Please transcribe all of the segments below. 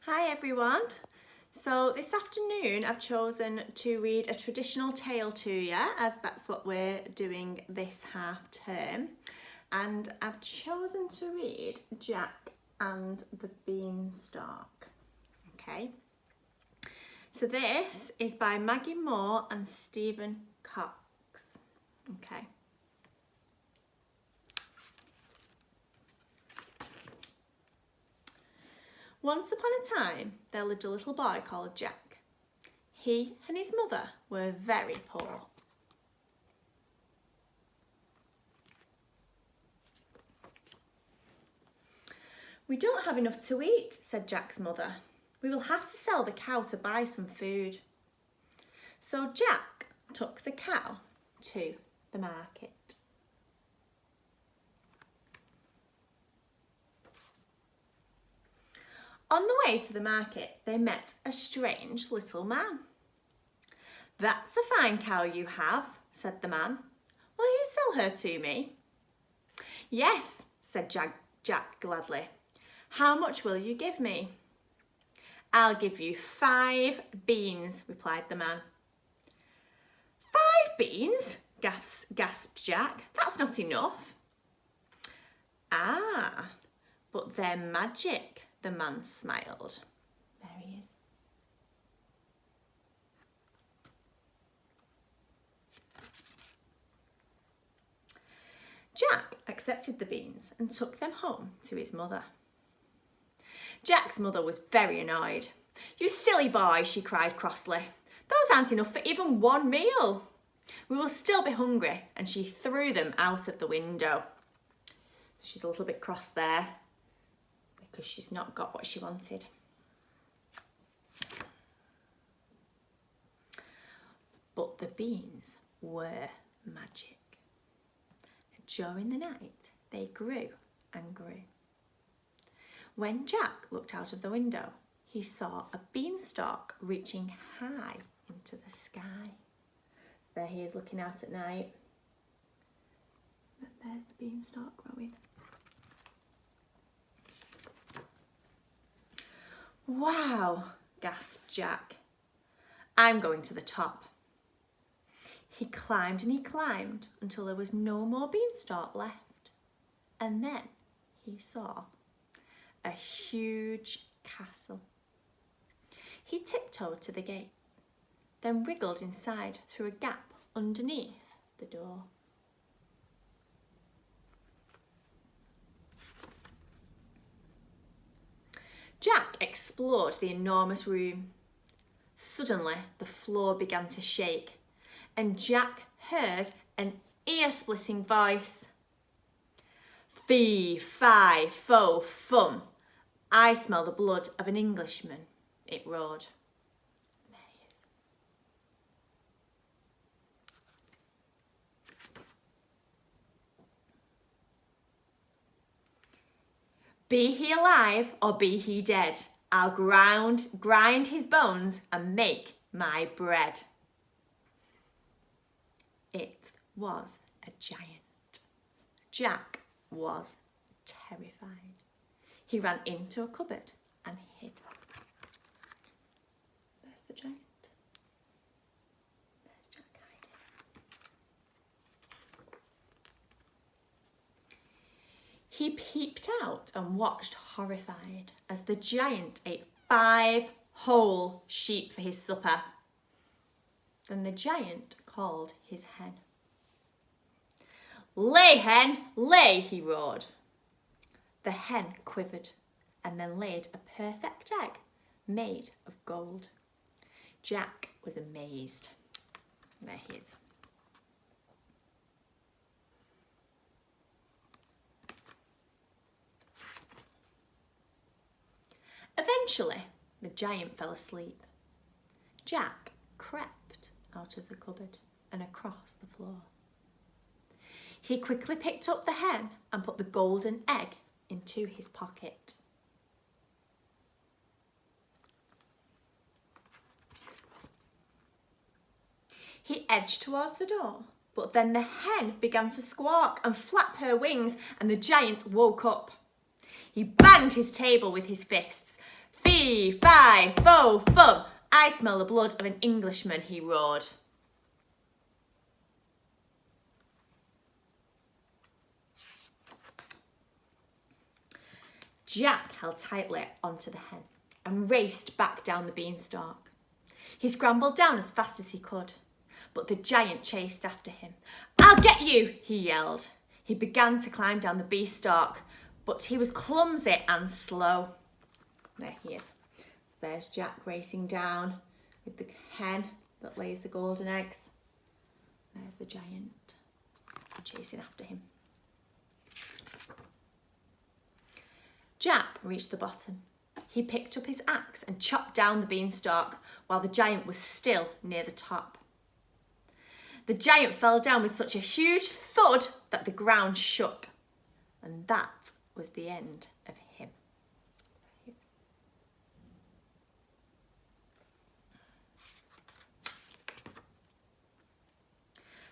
Hi everyone. So this afternoon I've chosen to read a traditional tale to you, as that's what we're doing this half term. And I've chosen to read Jack and the Beanstalk. Okay. So this is by Maggie Moore and Stephen Cox. Okay. Once upon a time, there lived a little boy called Jack. He and his mother were very poor. "We don't have enough to eat," said Jack's mother. "We will have to sell the cow to buy some food." So Jack took the cow to the market. On the way to the market, they met a strange little man. "That's a fine cow you have," said the man. "Will you sell her to me?" "Yes," said Jack gladly. "How much will you give me?" "I'll give you 5 beans," replied the man. "5 beans?" gasped Jack. "That's not enough." "Ah, but they're magic," the man smiled. There he is. Jack accepted the beans and took them home to his mother. Jack's mother was very annoyed. "You silly boy," she cried crossly. "Those aren't enough for even one meal. We will still be hungry," and she threw them out of the window. So she's a little bit cross there because she's not got what she wanted. But the beans were magic. During the night, they grew and grew. When Jack looked out of the window, he saw a beanstalk reaching high into the sky. There he is looking out at night. But there's the beanstalk growing. "Wow," gasped Jack. "I'm going to the top." He climbed and he climbed until there was no more beanstalk left. And then he saw a huge castle. He tiptoed to the gate, then wriggled inside through a gap underneath the door. Jack explored the enormous room. Suddenly, the floor began to shake, and Jack heard an ear-splitting voice. "Fee, fi, fo, fum. I smell the blood of an Englishman," it roared. There he is. "Be he alive or be he dead, I'll grind his bones and make my bread." It was a giant. Jack was terrified. He ran into a cupboard and hid. There's the giant. There's Jack hiding. He peeped out and watched horrified as the giant ate 5 whole sheep for his supper. Then the giant called his hen. "Lay, hen, lay," he roared. The hen quivered and then laid a perfect egg made of gold. Jack was amazed. There he is. Eventually, the giant fell asleep. Jack crept out of the cupboard and across the floor. He quickly picked up the hen and put the golden egg into his pocket. He edged towards the door, but then the hen began to squawk and flap her wings, and the giant woke up. He banged his table with his fists. Fee, fi, fo, fum. I smell the blood of an Englishman, he roared. Jack held tightly onto the hen and raced back down the beanstalk. He scrambled down as fast as he could, but the giant chased after him. I'll get you, he yelled. He began to climb down the beanstalk, but he was clumsy and slow. There he is. There's Jack racing down with the hen that lays the golden eggs. There's the giant chasing after him. Jack reached the bottom. He picked up his axe and chopped down the beanstalk while the giant was still near the top. The giant fell down with such a huge thud that the ground shook. And that was the end of him.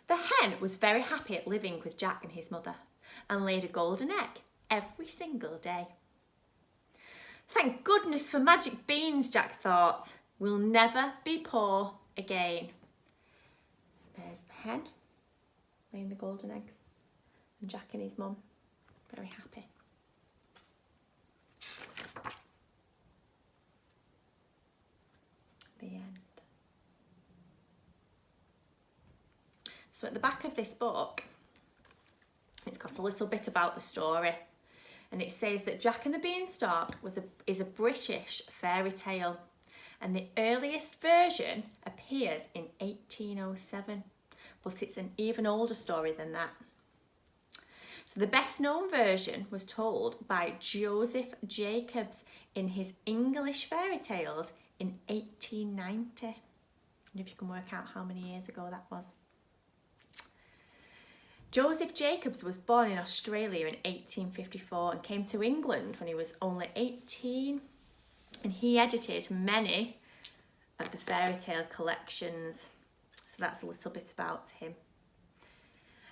The hen was very happy at living with Jack and his mother and laid a golden egg every single day. Thank goodness for magic beans, Jack thought. We'll never be poor again. There's the hen laying the golden eggs and Jack and his mum very happy. The end. So at the back of this book, it's got a little bit about the story. And it says that Jack and the Beanstalk is a British fairy tale. And the earliest version appears in 1807. But it's an even older story than that. So the best known version was told by Joseph Jacobs in his English fairy tales in 1890. And if you can work out how many years ago that was. Joseph Jacobs was born in Australia in 1854 and came to England when he was only 18. And he edited many of the fairy tale collections. So that's a little bit about him.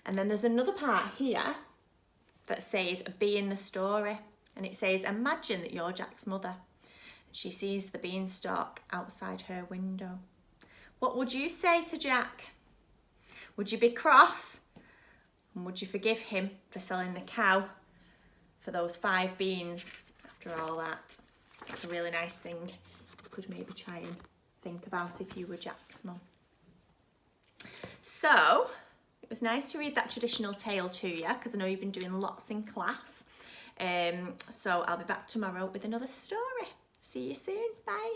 And then there's another part here that says, be in the story. And it says, imagine that you're Jack's mother. She sees the beanstalk outside her window. What would you say to Jack? Would you be cross? And would you forgive him for selling the cow for those 5 beans after all that? It's a really nice thing you could maybe try and think about if you were Jack's mum. So, it was nice to read that traditional tale to you because I know you've been doing lots in class. So I'll be back tomorrow with another story. See you soon. Bye.